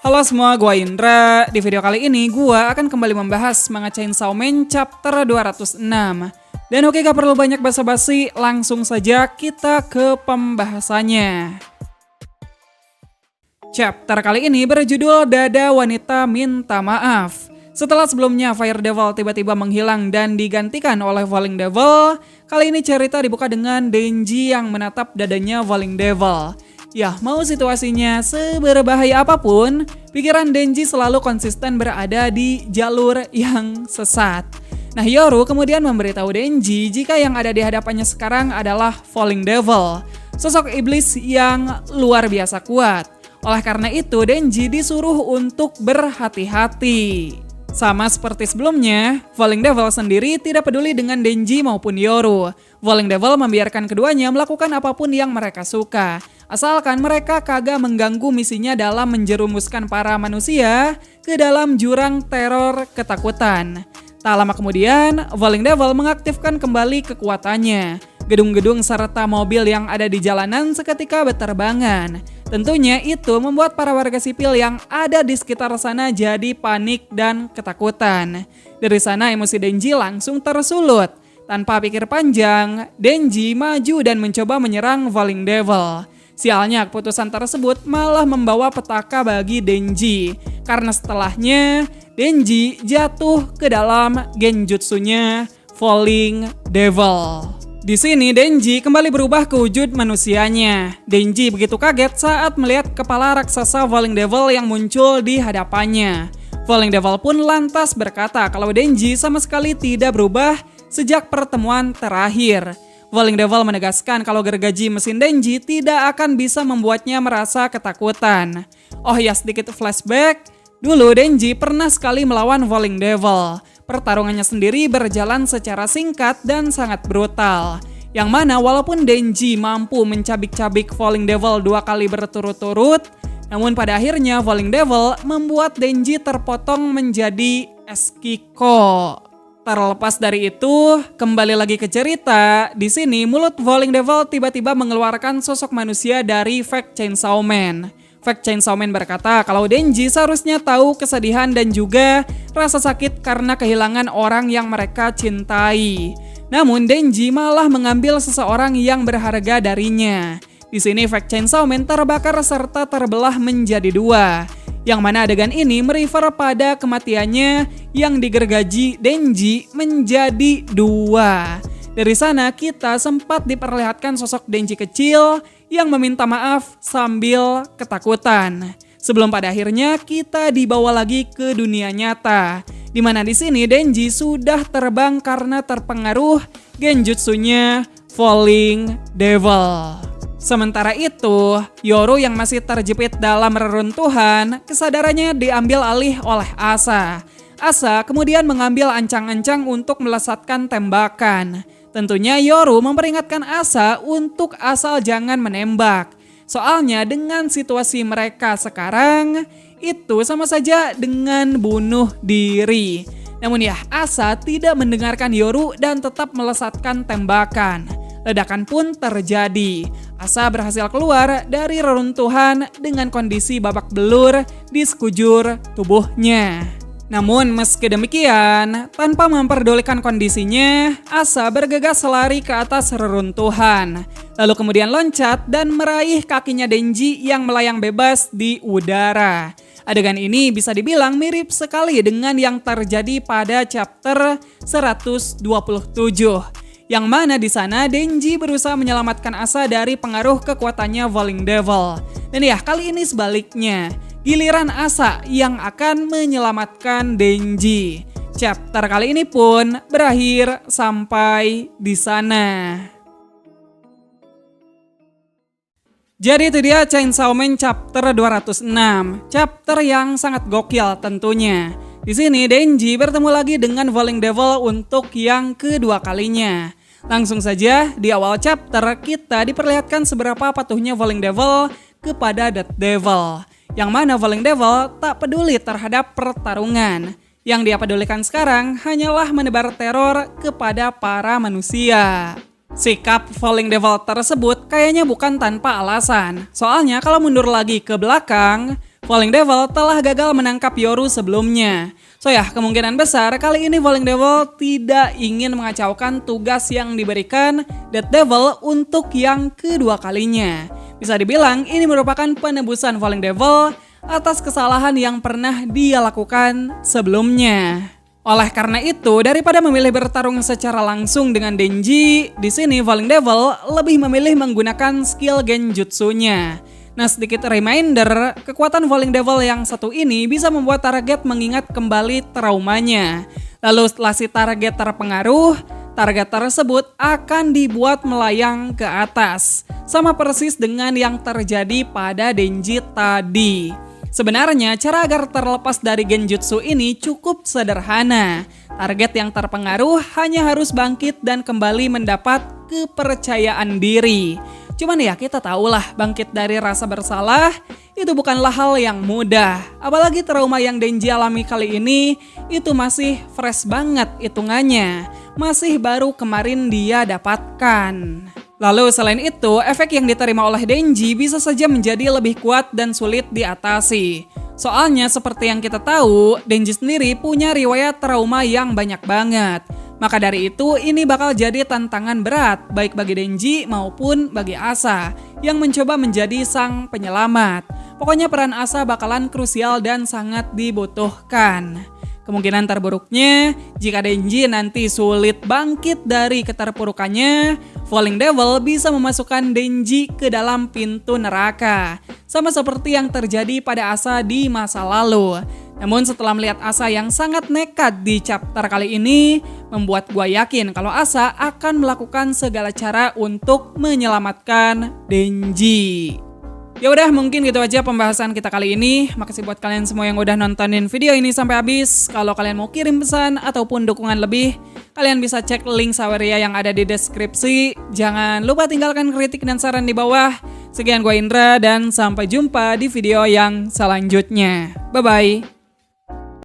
Halo semua, gua Indra. Di video kali ini gua akan kembali membahas Manga Chainsaw Man chapter 206. Dan oke, gak perlu banyak basa-basi, langsung saja kita ke pembahasannya. Chapter kali ini berjudul Dada Wanita Minta Maaf. Setelah sebelumnya Fire Devil tiba-tiba menghilang dan digantikan oleh Falling Devil, kali ini cerita dibuka dengan Denji yang menatap dadanya Falling Devil. Ya, mau situasinya seberbahaya apapun, pikiran Denji selalu konsisten berada di jalur yang sesat. Nah, Yoru kemudian memberitahu Denji jika yang ada di hadapannya sekarang adalah Falling Devil, sosok iblis yang luar biasa kuat. Oleh karena itu, Denji disuruh untuk berhati-hati. Sama seperti sebelumnya, Falling Devil sendiri tidak peduli dengan Denji maupun Yoru. Falling Devil membiarkan keduanya melakukan apapun yang mereka suka, asalkan mereka kagak mengganggu misinya dalam menjerumuskan para manusia ke dalam jurang teror ketakutan. Tak lama kemudian, Falling Devil mengaktifkan kembali kekuatannya. Gedung-gedung serta mobil yang ada di jalanan seketika berterbangan. Tentunya itu membuat para warga sipil yang ada di sekitar sana jadi panik dan ketakutan. Dari sana emosi Denji langsung tersulut. Tanpa pikir panjang, Denji maju dan mencoba menyerang Falling Devil. Sialnya keputusan tersebut malah membawa petaka bagi Denji. Karena setelahnya, Denji jatuh ke dalam genjutsunya Falling Devil. Di sini Denji kembali berubah ke wujud manusianya. Denji begitu kaget saat melihat kepala raksasa Falling Devil yang muncul di hadapannya. Falling Devil pun lantas berkata kalau Denji sama sekali tidak berubah sejak pertemuan terakhir. Falling Devil menegaskan kalau gergaji mesin Denji tidak akan bisa membuatnya merasa ketakutan. Oh ya, sedikit flashback. Dulu Denji pernah sekali melawan Falling Devil. Pertarungannya sendiri berjalan secara singkat dan sangat brutal. Yang mana walaupun Denji mampu mencabik-cabik Falling Devil 2 kali berturut-turut, namun pada akhirnya Falling Devil membuat Denji terpotong menjadi eskiko. Terlepas dari itu, kembali lagi ke cerita. Di sini mulut Falling Devil tiba-tiba mengeluarkan sosok manusia dari Fake Chainsaw Man. Fake Chainsaw Man berkata kalau Denji seharusnya tahu kesedihan dan juga rasa sakit karena kehilangan orang yang mereka cintai. Namun Denji malah mengambil seseorang yang berharga darinya. Di sini Fake Chainsaw Man terbakar serta terbelah menjadi 2. Yang mana adegan ini merefer pada kematiannya yang digergaji Denji menjadi 2. Dari sana kita sempat diperlihatkan sosok Denji kecil yang meminta maaf sambil ketakutan. Sebelum pada akhirnya kita dibawa lagi ke dunia nyata, di mana di sini Denji sudah terbang karena terpengaruh genjutsunya Falling Devil. Sementara itu, Yoru yang masih terjepit dalam reruntuhan, kesadarannya diambil alih oleh Asa. Asa kemudian mengambil ancang-ancang untuk melesatkan tembakan. Tentunya Yoru memperingatkan Asa untuk asal jangan menembak. Soalnya dengan situasi mereka sekarang, itu sama saja dengan bunuh diri. Namun ya, Asa tidak mendengarkan Yoru dan tetap melesatkan tembakan. Ledakan pun terjadi. Asa berhasil keluar dari reruntuhan dengan kondisi babak belur di sekujur tubuhnya. Namun meski demikian, tanpa memperdulikan kondisinya, Asa bergegas lari ke atas reruntuhan. Lalu kemudian loncat dan meraih kakinya Denji yang melayang bebas di udara. Adegan ini bisa dibilang mirip sekali dengan yang terjadi pada chapter 127. Yang mana di sana Denji berusaha menyelamatkan Asa dari pengaruh kekuatannya Falling Devil. Dan ya, kali ini sebaliknya. Giliran Asa yang akan menyelamatkan Denji. Chapter kali ini pun berakhir sampai di sana. Jadi itu dia Chainsaw Man chapter 206. Chapter yang sangat gokil tentunya. Di sini Denji bertemu lagi dengan Falling Devil untuk yang kedua kalinya. Langsung saja di awal chapter kita diperlihatkan seberapa patuhnya Falling Devil kepada Death Devil. Yang mana Falling Devil tak peduli terhadap pertarungan. Yang dia pedulikan sekarang hanyalah menebar teror kepada para manusia. Sikap Falling Devil tersebut kayaknya bukan tanpa alasan. Soalnya kalau mundur lagi ke belakang, Falling Devil telah gagal menangkap Yoru sebelumnya. So ya, kemungkinan besar kali ini Falling Devil tidak ingin mengacaukan tugas yang diberikan Dead Devil untuk yang kedua kalinya. Bisa dibilang ini merupakan penebusan Falling Devil atas kesalahan yang pernah dia lakukan sebelumnya. Oleh karena itu, daripada memilih bertarung secara langsung dengan Denji, di sini Falling Devil lebih memilih menggunakan skill genjutsunya. Nah, sedikit reminder, kekuatan Falling Devil yang satu ini bisa membuat target mengingat kembali traumanya. Lalu setelah si target terpengaruh, target tersebut akan dibuat melayang ke atas. Sama persis dengan yang terjadi pada Denji tadi. Sebenarnya cara agar terlepas dari genjutsu ini cukup sederhana. Target yang terpengaruh hanya harus bangkit dan kembali mendapat kepercayaan diri. Cuman ya kita tahulah bangkit dari rasa bersalah itu bukanlah hal yang mudah. Apalagi trauma yang Denji alami kali ini itu masih fresh banget hitungannya. Masih baru kemarin dia dapatkan. Lalu selain itu, efek yang diterima oleh Denji bisa saja menjadi lebih kuat dan sulit diatasi. Soalnya seperti yang kita tahu, Denji sendiri punya riwayat trauma yang banyak banget. Maka dari itu ini bakal jadi tantangan berat baik bagi Denji maupun bagi Asa yang mencoba menjadi sang penyelamat. Pokoknya peran Asa bakalan krusial dan sangat dibutuhkan. Kemungkinan terburuknya, jika Denji nanti sulit bangkit dari keterpurukannya, Falling Devil bisa memasukkan Denji ke dalam pintu neraka. Sama seperti yang terjadi pada Asa di masa lalu. Namun setelah melihat Asa yang sangat nekat di chapter kali ini, membuat gua yakin kalau Asa akan melakukan segala cara untuk menyelamatkan Denji. Ya udah, mungkin gitu aja pembahasan kita kali ini. Makasih buat kalian semua yang udah nontonin video ini sampai habis. Kalau kalian mau kirim pesan ataupun dukungan lebih, kalian bisa cek link Saweria yang ada di deskripsi. Jangan lupa tinggalkan kritik dan saran di bawah. Sekian gua Indra dan sampai jumpa di video yang selanjutnya. Bye bye.